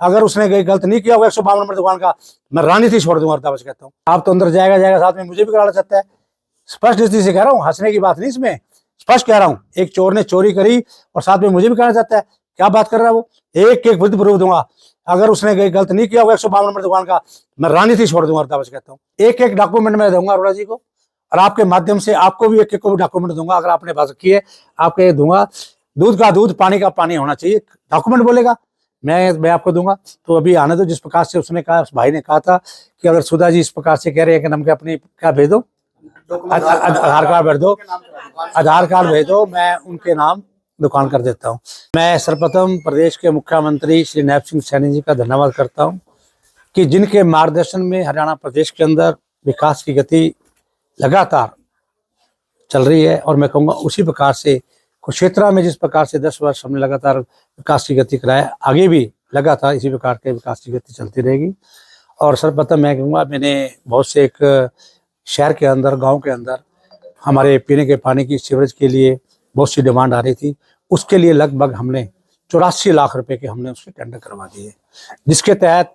अगर उसने कोई गलत नहीं किया होगा 152 नंबर दुकान का, मैं राजनीति छोड़ दूंगा दावा से कहता हूँ। आप तो अंदर जाएगा साथ में मुझे भी कराना चाहता है। स्पष्ट रीति से कह रहा हूँ, हंसने की बात नहीं इसमें, स्पष्ट कह रहा हूँ। एक चोर ने चोरी करी और साथ में मुझे भी कराना चाहता है। क्या बात कर रहा है वो? एक एक विद प्रूफ दूंगा। अगर उसने कोई गलत नहीं किया होगा 152 नंबर दुकान का, मैं राजनीति छोड़ दूंगा दावा से कहता हूँ। एक एक डॉक्यूमेंट मैं दूंगा अरोड़ा जी को, और आपके माध्यम से आपको भी एक एक को भी डॉक्यूमेंट दूंगा। अगर आपने बात रखी है आपके दूंगा। दूध का दूध, पानी का पानी होना चाहिए। डॉक्यूमेंट बोलेगा मैं आपको दूंगा। तो अभी आने दो। जिस प्रकार से उसने कहा, उस भाई ने कहा था कि अगर सुधा जी इस प्रकार से कह रहे हैं कि नम के अपनी क्या भेज दो, आधार कार्ड भेज दो, आधार कार्ड भेज दो, मैं उनके नाम दुकान कर देता हूँ। मैं सर्वप्रथम प्रदेश के मुख्यमंत्री श्री नायब सिंह सैनी जी का धन्यवाद करता हूँ कि जिनके मार्गदर्शन में हरियाणा प्रदेश के अंदर विकास की गति लगातार चल रही है। और मैं कहूँगा उसी प्रकार से कुरुक्षेत्र में जिस प्रकार से 10 वर्ष हमने लगातार विकास की गति कराया, आगे भी लगातार इसी प्रकार के विकास की गति चलती रहेगी। और सर्वप्रथम मैं कहूँगा, मैंने बहुत से एक शहर के अंदर, गांव के अंदर हमारे पीने के पानी की सीवरेज के लिए बहुत सी डिमांड आ रही थी। उसके लिए लगभग हमने 84 लाख रुपए के हमने उसके टेंडर करवा दिए, जिसके तहत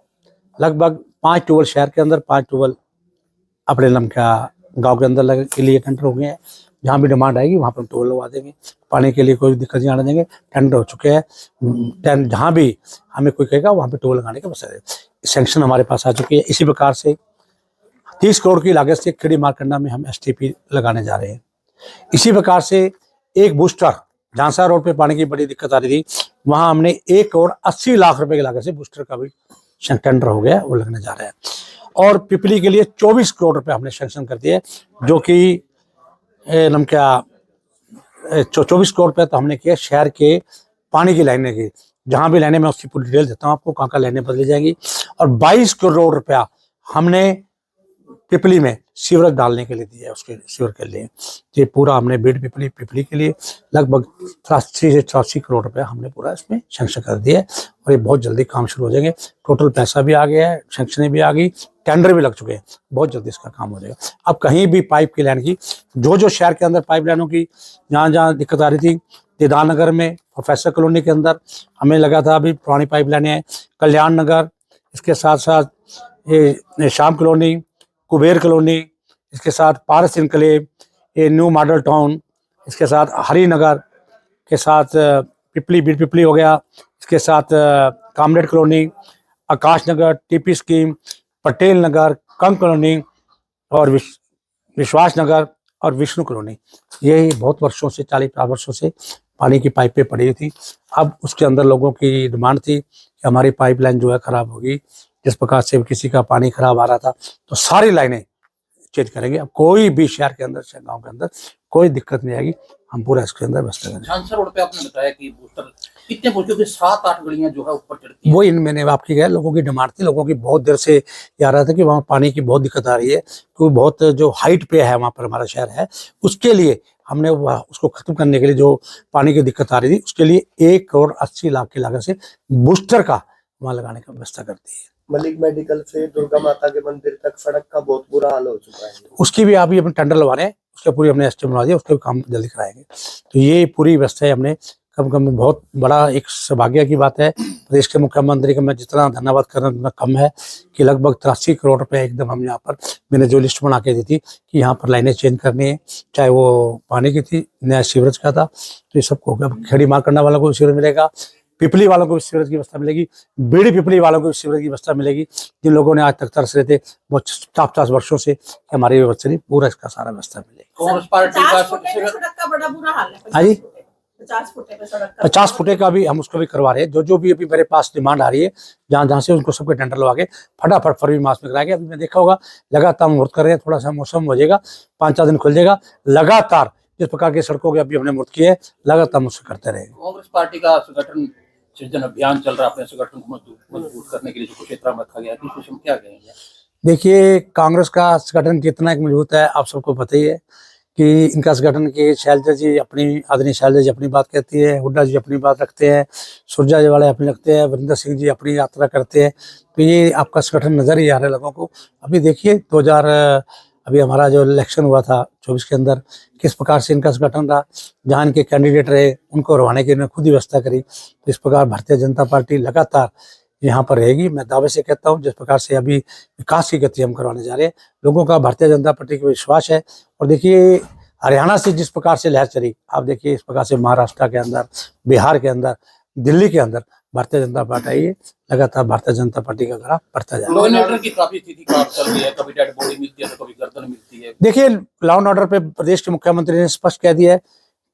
लगभग 5 ट्यूबवेल शहर के अंदर, 5 ट्यूबवेल अपने नमका गांव के अंदर के लिए टेंडर हो गए हैं। जहाँ भी डिमांड आएगी वहाँ पर हम टोल लगवा देंगे। पानी के लिए कोई दिक्कत नहीं आने देंगे। टेंडर हो चुके हैं। जहाँ भी हमें कोई कहेगा वहाँ पे टोल लगाने के बस सैंक्शन हमारे पास आ चुकी है। इसी प्रकार से 30 करोड़ की लागत से खिड़ी मारकंडा में हम STP लगाने जा रहे हैं। इसी प्रकार से एक बूस्टर, झांसा रोड पे पानी की बड़ी दिक्कत आ रही थी, वहाँ हमने 1 करोड़ 80 लाख रुपए की लागत से बूस्टर का भी टेंडर हो गया, वो लगने जा रहा है। और पिपली के लिए 24 करोड़ रुपए हमने सैंक्शन कर दिए, जो कि 24 करोड़ रुपए तो हमने किया शहर के पानी की लाइनें की। जहां भी लाइनें, मैं उसकी पूरी डिटेल देता हूं आपको, कहाँ लाइनें बदली जाएंगी। और 22 करोड़ रुपया हमने पिपली में सीवरेज डालने के लिए दिया है, उसके सीवर के लिए। ये पूरा हमने बीड पिपली के लिए लगभग 83 से 84 करोड़ रुपया हमने पूरा इसमें सैंक्शन कर दिया है। और ये बहुत जल्दी काम शुरू हो जाएंगे। टोटल पैसा भी आ गया है, सैंक्शनें भी आ गई, टेंडर भी लग चुके हैं। बहुत जल्दी इसका काम हो जाएगा। अब कहीं भी पाइप की लाइन की, जो शहर के अंदर पाइप लाइनों की जहाँ दिक्कत आ रही थी, दीदार नगर में, प्रोफेसर कॉलोनी के अंदर हमें लगा था अभी पुरानी पाइप लाइनें हैं। कल्याण नगर, इसके साथ साथ ये शाम कॉलोनी, कुबेर कॉलोनी, इसके साथ पारस इनकलेव, ये न्यू मॉडल टाउन, इसके साथ हरिनगर के साथ पिपली, बीड पिपली हो गया, इसके साथ कामरेड कॉलोनी, आकाश नगर, TP scheme, Patel Nagar, Kang colony और विश्वास नगर और विष्णु कॉलोनी। ये बहुत वर्षों से, 40-50 वर्षों से पानी की पाइपें पड़ी हुई थी। अब उसके अंदर लोगों की डिमांड थी कि हमारी पाइपलाइन जो है खराब होगी। जिस प्रकार से किसी का पानी खराब आ रहा था, तो सारी लाइनें चेंज करेंगे। अब कोई भी शहर के अंदर, गांव के अंदर कोई दिक्कत नहीं आएगी। हम पूरा इसके अंदर व्यवस्था करेंगे। झांसा रोड पे आपने बताया कि बूस्टर कितने बूस्टर के 7-8 गलियां जो है ऊपर चढ़ती हैं। वो मैंने आपकी कहा, लोगों की डिमांड थी। लोगों की बहुत देर से ये आ रहा था कि वहाँ पानी की बहुत दिक्कत आ रही है, क्योंकि बहुत जो हाइट पे है वहाँ पर हमारा शहर है। उसके लिए हमने उसको खत्म करने के लिए, जो पानी की दिक्कत आ रही थी, उसके लिए 1 करोड़ 80 लाख की लागत से बूस्टर का वहाँ लगाने की व्यवस्था करती है। मलिक मेडिकल से दुर्गा माता के मंदिर तक सड़क का बहुत बुरा हाल हो चुका है। उसकी भी अभी अपने टेंडर लगा रहे हैं, उसके पूरी हमने एस्टिमेट बना दिया, उसका भी काम जल्दी कराएंगे। तो ये पूरी व्यवस्था हमने कम बहुत बड़ा एक सौभाग्य की बात है। प्रदेश के मुख्यमंत्री का मैं जितना धन्यवाद करना उतना कम है कि लगभग 83 करोड़ रुपए एकदम हम यहाँ पर, मैंने जो लिस्ट बना के दी थी कि यहाँ पर लाइनें चेंज करनी है, चाहे वो पानी की थी, नया सीवरेज का था, तो ये सबको खेड़ी मारकंडा वालों को सीवरेज मिलेगा, पिपली वालों को भी सीवरेज की व्यवस्था मिलेगी, बीड़ी पिपली वालों को भी सीवरेज की व्यवस्था मिलेगी। जिन लोगों ने आज तक तरस रहे थे बहुत 50 वर्षों से हमारी व्यवस्था नहीं, पूरा इसका सारा व्यवस्था मिलेगी। कांग्रेस पार्टी का सड़क का बड़ा बुरा हाल है। हाँ जी, 50 फुटे पे सड़क 50 फुटे का भी हम उसको भी करवा रहे हैं। जो भी अभी मेरे पास डिमांड आ रही है, जहाँ से उनको सबके टेंडर लगा के फटाफट फरवरी मास में कराएंगे। अभी मैं देखा होगा लगातार मुहूर्त कर रहे हैं, थोड़ा सा मौसम हो जाएगा, 5-4 दिन खुल जाएगा। लगातार जिस प्रकार की सड़कों के अभी हमने मुहूर्त किए है, लगातार मुझसे करते रहेंगे। कांग्रेस पार्टी का संगठन सृजन अभियान चल रहा है, अपने संगठन को मजबूत करने के लिए जो कुरुक्षेत्र में रखा गया है, कुछ हम क्या कहेंगे? देखिए, कांग्रेस का संगठन कितना मजबूत है आप सबको पता ही है कि इनका संगठन की शैलजा जी अपनी, आदरणीय शैलजा जी अपनी बात कहती है, हुड्डा जी अपनी बात रखते हैं, सुरजा जी वाले अपनी रखते हैं, वरिंदर सिंह जी अपनी यात्रा करते हैं। तो ये आपका संगठन नजर ही आ रहा है लोगों को। अभी देखिए 2000 अभी हमारा जो इलेक्शन हुआ था 24 के अंदर, किस प्रकार से इनका संगठन रहा, जहाँ इनके कैंडिडेट रहे उनको हरवाने की इन्होंने खुद ही व्यवस्था करी। तो इस प्रकार भारतीय जनता पार्टी लगातार यहाँ पर रहेगी। मैं दावे से कहता हूँ जिस प्रकार से अभी विकास की गति हम करवाने जा रहे हैं, लोगों का भारतीय जनता पार्टी का विश्वास है। और देखिए हरियाणा से जिस प्रकार से लहर चली, आप देखिए इस प्रकार से महाराष्ट्र के अंदर, बिहार के अंदर, दिल्ली के अंदर भारतीय जनता पार्टी लगातार भारतीय जनता पार्टी का ग्राफ बढ़ता जा रहा है। लॉ एंड ऑर्डर की काफी स्थिति खराब चल रही है, कभी डेड बॉडी मिलती है तो कभी गर्दन मिलती है। देखिए लॉ एंड ऑर्डर पे प्रदेश के मुख्यमंत्री ने स्पष्ट कह दिया है,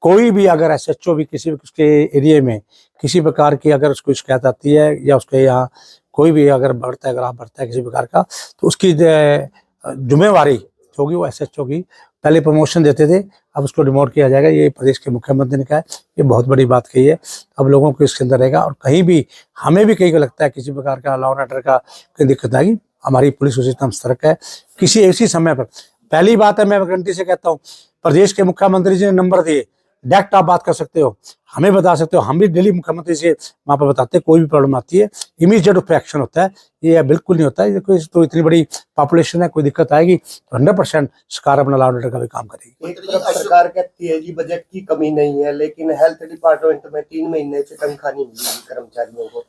कोई भी अगर एसएचओ भी किसी भी उसके एरिया में किसी प्रकार की अगर उसको शिकायत आती है या उसके यहाँ कोई भी अगर बढ़ता है, ग्राफ बढ़ता है किसी प्रकार का, तो उसकी जिम्मेवारी होगी वो एसएचओ की। पहले प्रमोशन देते थे, अब उसको डिमोट किया जाएगा। ये प्रदेश के मुख्यमंत्री ने कहा है, ये बहुत बड़ी बात कही है। अब लोगों को इसके अंदर रहेगा, और कहीं भी हमें भी कहीं को लगता है किसी प्रकार का लॉ एंड ऑर्डर का कोई दिक्कत आएगी, हमारी पुलिस उसी तरह सतर्क है। किसी ऐसी समय पर पहली बात है, मैं गारंटी से कहता हूँ, प्रदेश के मुख्यमंत्री जी ने नंबर दिए, डायरेक्ट आप बात कर सकते हो, हमें बता सकते हो, हम भी दिल्ली मुख्यमंत्री से वहाँ पर बताते हैं। कोई भी प्रॉब्लम आती है इमीडिएट उस पर एक्शन होता है। ये बिल्कुल नहीं होता है, ये कोई तो इतनी बड़ी पॉपुलेशन है, कोई दिक्कत आएगी तो 100% सरकार अपना लॉ एंड ऑर्डर का भी काम करेगी। एक तरफ सरकार कहती है जी बजट की कमी नहीं है, लेकिन हेल्थ डिपार्टमेंट में 3 महीने से तनख्वाह नहीं मिली कर्मचारियों को।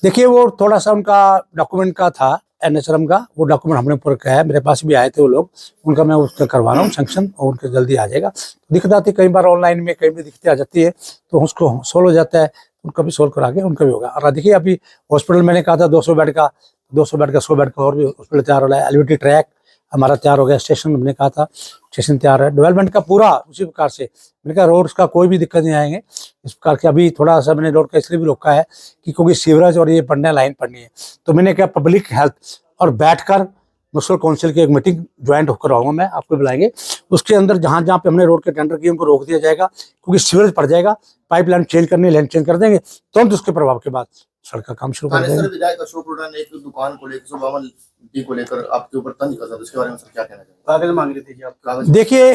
देखिए वो थोड़ा सा उनका डॉक्यूमेंट का था, एनएचआरएम का, वो डॉक्यूमेंट हमने पूरा किया है। मेरे पास भी आए थे वो लोग, उनका मैं उसका करवा रहा हूँ सैंक्शन, और उनके जल्दी आ जाएगा। दिक्कत आती है कई बार ऑनलाइन में, कहीं भी दिक्कतें आ जाती है तो उसको सोल्व हो जाता है, उनका भी सोल्व करा के उनका भी होगा। और देखिए अभी हॉस्पिटल मैंने कहा था 200 बेड का, 100 बेड का और भी हॉस्पिटल तैयार हो रहा है। एलिवेटेड ट्रैक हमारा तैयार हो गया, स्टेशन हमने कहा था स्टेशन तैयार है, डेवलपमेंट का पूरा उसी प्रकार से। मैंने कहा रोड्स का कोई भी दिक्कत नहीं आएंगे इस प्रकार के। अभी थोड़ा सा मैंने रोड का इसलिए भी रोका है कि क्योंकि सीवरेज और ये पढ़ने लाइन पढ़नी है, तो मैंने कहा पब्लिक हेल्थ और बैठकर म्युनिसिपल काउंसिल की एक मीटिंग ज्वाइंट होकर आऊंगा मैं, आपको बुलाएंगे। उसके अंदर जहां जहां पे हमने रोड के टेंडर किए उनको रोक दिया जाएगा, क्योंकि सीवरेज पड़ जाएगा, पाइपलाइन चेंज करनी, लाइन चेंज कर देंगे, तुरंत उसके प्रभाव के बाद सड़क का काम शुरू कर देंगे। विधायक अशोक रोड़ा ने एक दुकान को लेकर, सुबावन डी को लेकर आपके ऊपर तंज कसा, इसके बारे में सर क्या कहना चाहेंगे? कागज मांग रहे थे जी आप? कागज देखिए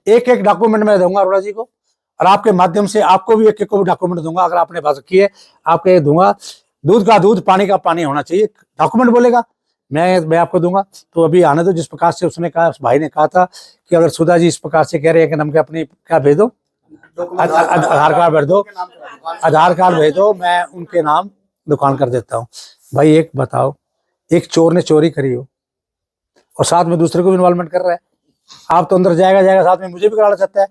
एक एक डॉक्यूमेंट मैं दूंगा अरोड़ा जी को, और आपके माध्यम से आपको भी एक एक को डॉक्यूमेंट दूंगा। अगर आपने बात की है आपके दूंगा, दूध का दूध, पानी का पानी होना चाहिए। डॉक्यूमेंट बोलेगा मैं आपको दूंगा। तो अभी आने दो। जिस प्रकार से उसने कहा, उस भाई ने कहा था कि अगर सुधा जी इस प्रकार से कह रहे हैं कि नम के अपनी क्या भेज दो, आधार कार्ड भेज दो, आधार कार्ड भेज दो, मैं उनके नाम दुकान कर देता हूँ। भाई एक बताओ, एक चोर ने चोरी करी हो और साथ में दूसरे को भी इन्वॉल्वमेंट कर रहा है, आप तो अंदर जाएगा साथ में मुझे भी कराना चाहता है।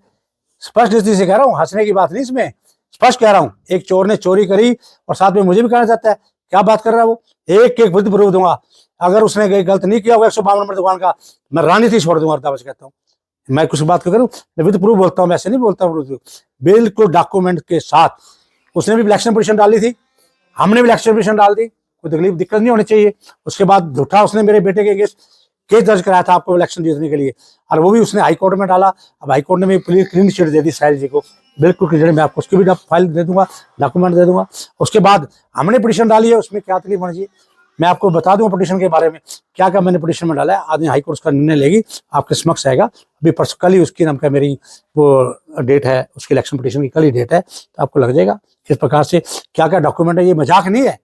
स्पष्ट दृष्टि से कह रहा हूँ, हंसने की बात नहीं इसमें, स्पष्ट कह रहा हूँ। एक चोर ने चोरी करी और साथ में मुझे भी कराना चाहता है, क्या बात कर रहा है वो। एक एक विद प्रूफ दूंगा। अगर उसने गलत नहीं किया होगा 152 नंबर दुकान का, मैं राजनीति छोड़ दूंगा, दावा से कहता हूँ। मैं कुछ बात करूँ मैं विद प्रूफ बोलता हूँ, ऐसे नहीं बोलता हूँ। बिल्कुल डॉक्यूमेंट के साथ। उसने भी इलेक्शन पिटीशन डाली थी, हमने भी इलेक्शन पिटीशन डाल दी, कोई तकलीफ दिक्कत नहीं होनी चाहिए। उसके बाद झूठा उसने मेरे बेटे के केस दर्ज कराया था आपको इलेक्शन जीतने के लिए, और वो भी उसने हाई कोर्ट में डाला। अब हाई कोर्ट ने भी क्लीन चिट दे दी साहिल जी को, बिल्कुल क्लियर। मैं आपको उसकी भी फाइल दे दूंगा, डॉक्यूमेंट दे दूंगा। उसके बाद हमने पिटीशन डाली है, उसमें क्या तकलीफ होनी चाहिए मैं आपको बता दूंगा। पिटीशन के बारे में क्या क्या मैंने पिटीशन में डाला है, आदमी हाई कोर्ट का निर्णय लेगी, आपके समक्ष आएगा। अभी परसों कल ही उसकी नाम का मेरी वो डेट है, उसकी इलेक्शन पिटीशन की कल ही डेट है, तो आपको लग जाएगा किस प्रकार से क्या क्या डॉक्यूमेंट है। ये मजाक नहीं है।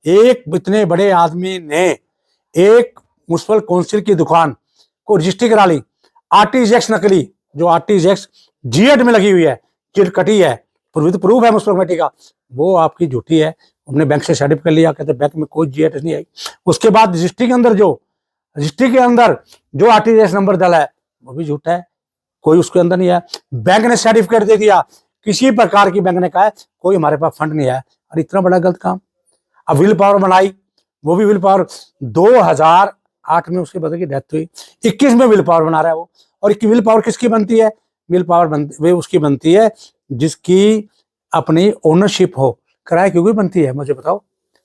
एक इतने बड़े आदमी ने एक म्युनिसिपल काउंसिल की दुकान को रजिस्ट्री करा ली, आरटीजीएक्स नकली, जो आरटीजीएक्स जीएड में लगी हुई है, चिट कटी है, प्रूफ है म्युनिसिपल कमेटी का, वो आपकी झूठी है। हमने बैंक से सर्टिफिकेट कर लिया, कहते बैंक में कोई जीएड नहीं आई। उसके बाद रजिस्ट्री के अंदर जो आरटीजीएक्स नंबर डाला है वो भी झूठा है, कोई उसके अंदर नहीं है। बैंक ने सर्टिफिकेट दे दिया, किसी प्रकार की बैंक ने कहा है कोई हमारे पास फंड नहीं आया। और इतना बड़ा गलत काम। अब विल पावर बनाई, वो भी विल पावर 2008 में उसके बदले की डेथ हुई, 21 में विल पावर बना रहा है वो। और विल पावर किसकी बनती है? विल पावर वे उसकी बनती है जिसकी अपनी ओनरशिप हो। किराए क्यों बनती है मुझे बताओ?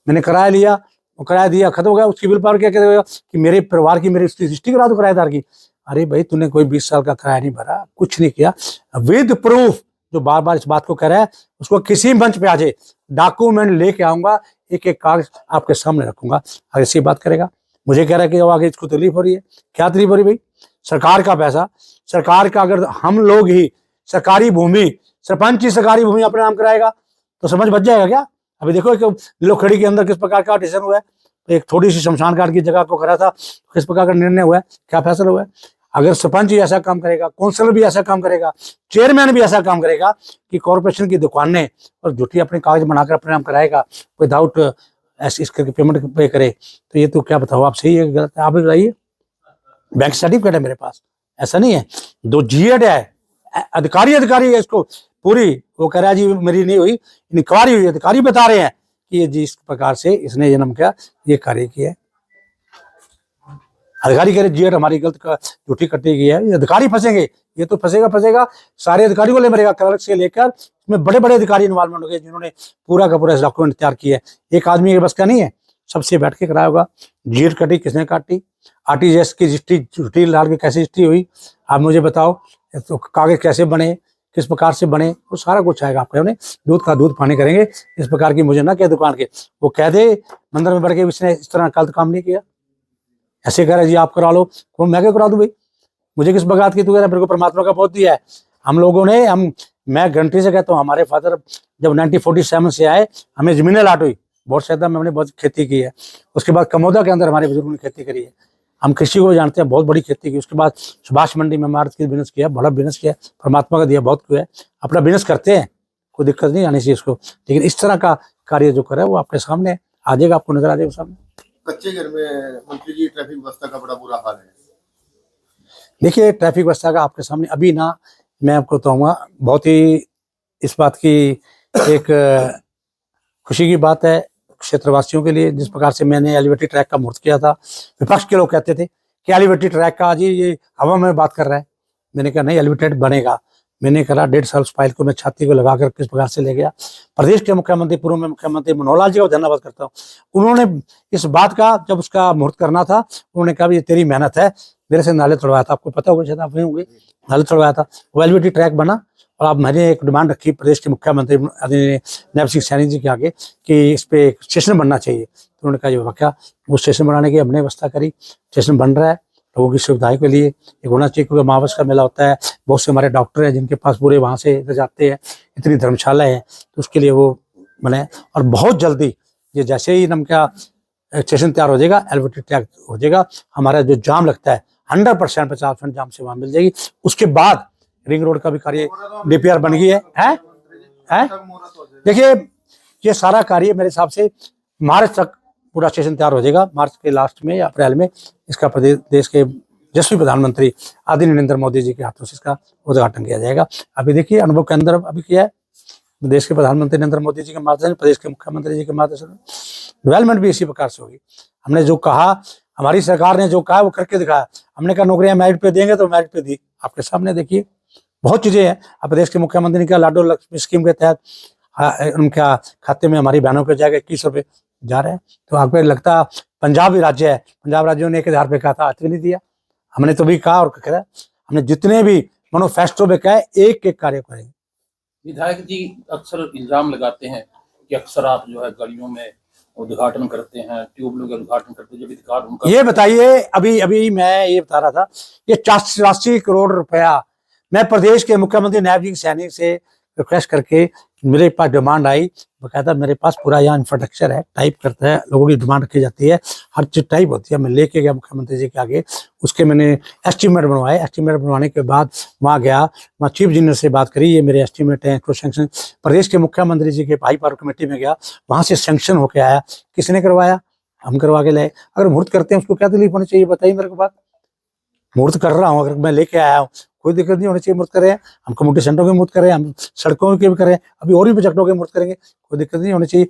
मैंने किराया लिया, वो किराया दिया, खत्म हो गया, उसकी विल पावर क्या कहते कि मेरे परिवार की, मेरी उसकी रजिस्ट्री करा दो किराएदार की। अरे भाई तूने कोई 20 साल का किराया नहीं भरा, कुछ नहीं किया। विद प्रूफ जो बार बार इस बात को कह रहा है, उसको किसी मंच पे आ जाए, डॉक्यूमेंट लेके आऊंगा, एक एक कागज आपके सामने रखूंगा। अगर ऐसी बात करेगा, मुझे कह रहा है कि आगे इसको तकलीफ हो रही है। क्या तकलीफ हो रही भाई? सरकार का पैसा, सरकार का, अगर हम लोग ही सरकारी भूमि, सरपंच ही सरकारी भूमि अपने नाम कराएगा तो समझ बच जाएगा क्या? अभी देखो कि लोखड़ी के अंदर किस प्रकार का डिसीजन हुआ है। एक थोड़ी सी शमशान घाट की जगह को करा था, किस प्रकार का निर्णय हुआ है, क्या फैसला हुआ है। अगर सरपंच ही ऐसा काम करेगा, काउंसिलर भी ऐसा काम करेगा, चेयरमैन भी ऐसा काम करेगा कि कॉर्पोरेशन की दुकानें और झूठी अपने कागज बनाकर अपने नाम कराएगा विदाउट ऐसे इस करके पेमेंट पे करे, तो ये तो क्या बताओ आप, सही है गलत है आप ही बताइए। बैंक सर्टिफिकेट है मेरे पास, ऐसा नहीं है। 2 GED है, अधिकारी है इसको पूरी, वो कह रहा है जी मेरी नहीं हुई, इंक्वायरी हुई, अधिकारी बता रहे हैं कि ये जिस प्रकार से इसने जन्म किया ये कार्य किया है। अधिकारी कह रहे GED हमारी गलत झूठी कटी गई है, ये अधिकारी फंसेंगे, ये तो फंसेगा सारे अधिकारी को ले मरेगा, क्लर्क से लेकर इसमें बड़े बड़े अधिकारी इन्वॉल्वमेंट हो गए जिन्होंने पूरा का पूरा डॉक्यूमेंट तैयार किया है। एक आदमी के बस का नहीं है, सबसे बैठ के कराया होगा। GED कटी किसने काटी, RTGS की हिस्ट्री झूठी लाल की कैसे हिस्ट्री हुई, आप मुझे बताओ, तो कागज कैसे बने, किस प्रकार से बने, वो सारा कुछ आएगा आपके सामने। दूध का दूध पानी करेंगे, इस प्रकार की मुझे ना क्या दुकान के वो कह दे मंदिर में बैठ के इसने इस तरह गलत काम नहीं किया, ऐसे कह रहे जी आप करा लो, वो मैं क्या करा दूं भाई, मुझे किस बगात की, तू कह रहा मेरे को परमात्मा का बहुत दिया है। हम लोगों ने मैं गारंटी से कहता हूँ, हमारे फादर जब 1947 से आए हमें जमीनें लाट हुई, बहुत शहदा में हमने बहुत खेती की है। उसके बाद कमोदा के अंदर हमारे बुजुर्गों ने खेती करी है, हम कृषि को जानते हैं, बहुत बड़ी खेती की। उसके बाद सुभाष मंडी में इमारत की बिजनेस किया, बड़ा बिजनेस किया, परमात्मा का दिया बहुत कुछ है, अपना बिजनेस करते हैं, कोई दिक्कत नहीं आनी चाहिए इसको। लेकिन इस तरह का कार्य जो करे वो आपके सामने आ जाएगा, आपको नजर आ जाएगा सामने। कच्चे घर में मंत्री जी ट्रैफिक व्यवस्था का बड़ा बुरा हाल है। देखिए ट्रैफिक व्यवस्था का आपके सामने अभी ना, मैं आपको बताऊंगा, बहुत ही इस बात की एक खुशी की बात है क्षेत्रवासियों के लिए, जिस प्रकार से मैंने एलिवेटेड ट्रैक का मुहूर्त किया था। विपक्ष के लोग कहते थे कि एलिवेटेड ट्रैक का जी ये हवा में बात कर रहा है, मैंने कहा नहीं एलिवेटेड बनेगा। मैंने कहा 1.5 साल उस फाइल को मैं छाती को लगाकर किस प्रकार से ले गया। प्रदेश के मुख्यमंत्री, पूर्व में मुख्यमंत्री मनोहर लाल जी का धन्यवाद करता हूँ, उन्होंने इस बात का जब उसका मुहूर्त करना था उन्होंने कहा ये तेरी मेहनत है, मेरे से नाले तोड़वाया था, आपको पता होगा शायद आप वहीं होंगे, नाले तोड़वाया था, वो एलिवेटेड ट्रैक बना। और अब मैंने एक डिमांड रखी प्रदेश के मुख्यमंत्री नैब सिंह सैनी जी के आगे कि इस पे एक स्टेशन बनना चाहिए, तो उन्होंने कहा ये वाकया वो स्टेशन बनाने की हमने व्यवस्था करी, स्टेशन बन रहा है लोगों की सुविधाओं के लिए, एक होना चाहिए क्योंकि अमावस का मेला होता है, बहुत से हमारे डॉक्टर हैं जिनके पास पूरे वहाँ से इधर जाते हैं, इतनी धर्मशाला है, तो उसके लिए वो बने। और बहुत जल्दी ये जैसे ही नम क्या स्टेशन तैयार हो जाएगा, एलिवेटेड ट्रैक हो जाएगा, हमारा जो जाम लगता है 100% 50% जाम से वहाँ मिल जाएगी। उसके बाद रिंग रोड का भी कार्य DPR बन गई है? देखिए ये सारा कार्य मेरे हिसाब से मार्च तक पूरा स्टेशन तैयार हो जाएगा, मार्च के लास्ट में या अप्रैल में इसका देश के यशस्वी प्रधानमंत्री आदरणीय नरेंद्र मोदी जी के हाथों से इसका उद्घाटन किया जाएगा। अभी देखिए अनुभव के अंदर अभी किया है देश के प्रधानमंत्री नरेंद्र मोदी जी के माध्यम से, प्रदेश के मुख्यमंत्री जी के माध्यम से डेवलपमेंट भी इसी प्रकार से होगी। हमने जो कहा, हमारी सरकार ने जो कहा वो करके दिखाया। हमने कहा नौकरियां मेरिट पे देंगे तो मेरिट पे दी, आपके सामने देखिए बहुत चीजें हैं। अब प्रदेश के मुख्यमंत्री ने कहा लाडो लक्ष्मी स्कीम के तहत उनका खाते में हमारी बहनों के जाएगा 21 रुपये जा रहे हैं। तो आपको लगता पंजाब ही राज्य है, पंजाब राज्यों ने 1000 रुपये कहा था, आज तक नहीं दिया। हमने तो भी कहा और कहा हमने जितने भी मैनिफेस्टो में कहा एक एक कार्य करेंगे। विधायक जी अक्सर इल्जाम लगाते हैं कि अक्सर आप जो है गलियों में उद्घाटन करते हैं, ट्यूबवेल का उद्घाटन करते हैं, जब अधिकार उनका। ये बताइए, अभी मैं ये बता रहा था, ये 84 करोड़ रुपया मैं प्रदेश के मुख्यमंत्री नायब सिंह सैनी से रिक्वेस्ट करके मेरे पास डिमांड आई, बकायदा मेरे पास पूरा यहाँ इंफ्रास्ट्रक्चर है, टाइप करता है, लोगों की डिमांड रखी जाती है, हर चीज टाइप होती है। मैं लेके गया मुख्यमंत्री जी के आगे, उसके मैंने एस्टीमेट बनवाए, एस्टीमेट बनवाने के बाद वहाँ गया, वहाँ चीफ इंजीनियर से बात करी, ये मेरे एस्टीमेट है, सैंक्शन प्रदेश के मुख्यमंत्री जी के हाई पावर कमेटी में गया, वहाँ से सैंक्शन होके आया। किसने करवाया? हम करवा के लाए। अगर मुहूर्त करते हैं उसको क्या तकलीफ होनी चाहिए बताइए मेरे को बात। मुहूर्त कर रहा हूँ, अगर मैं लेके आया हूँ कोई दिक्कत नहीं होनी चाहिए। मुहूर्त करें, हम कम्युनिटी सेंटरों के मुहूर्त करें, हम सड़कों के भी करें, अभी और भी प्रोजेक्टों के मुहूर्त करेंगे, कोई दिक्कत नहीं होनी चाहिए।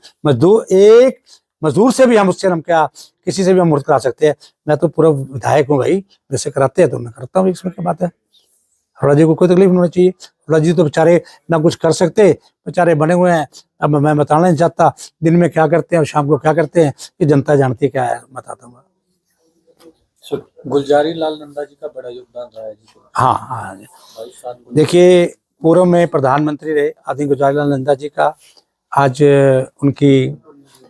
मजदूर से भी हम उससे हम क्या किसी से भी हम मुहूर्त करा सकते हैं। मैं तो पूरा विधायक हूँ भाई, जैसे कराते हैं तो मैं करता हूँ, इसमें क्या बात है। अरोड़ा जी को कोई तकलीफ नहीं होनी चाहिए। अरोड़ा जी तो बेचारे ना कुछ कर सकते, बेचारे बने हुए हैं। अब मैं बताना नहीं चाहता दिन में क्या करते हैं और शाम को क्या करते हैं, ये जनता जानती क्या है, बताता हूँ। गुलजारी लाल नंदा जी का बड़ा योगदान रहा है जी। हाँ, देखिए पूर्व में प्रधानमंत्री रहे आदरणीय गुलजारी लाल नंदा जी का आज उनकी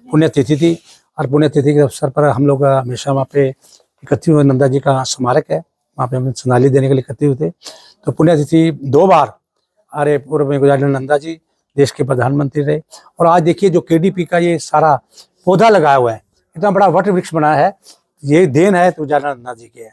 पुण्यतिथि थी, और पुण्यतिथि के अवसर पर हम लोग हमेशा वहाँ पे इकट्ठे हुए। नंदा जी का स्मारक है, वहाँ पे हम श्रद्धांजलि देने के लिए इकट्ठे हुए थे। तो पुण्यतिथि 2 बार अरे पूर्व में गुलजारी लाल नंदा जी देश के प्रधानमंत्री रहे। और आज देखिए जो KDP का ये सारा पौधा लगाया हुआ है, इतना बड़ा वट वृक्ष बना है, ये देन है तो गुलजारी लाल नंदा जी की है।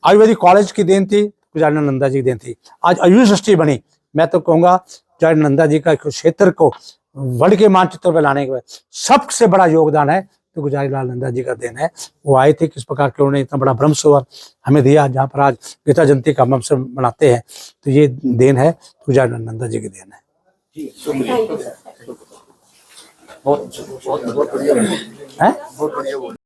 आयुर्वेदिक कॉलेज की देन थी, गुलजारी लाल नंदा जी की देन थी। आज आयुष यूनिवर्सिटी बनी, मैं तो कहूँगा गुलजारी नंदा जी का क्षेत्र को वर्ल्ड के मानचित्र पर लाने के सबसे बड़ा योगदान है तो गुलजार लाल नंदा जी का देन है। वो आए थे किस प्रकार के उन्होंने इतना बड़ा ब्रह्म सरोवर हमें दिया, जहाँ पर आज गीता जयंती का हम अवसर मनाते हैं, तो ये देन है गुलजार लाल नंदा जी की देन है। बहुत हैं?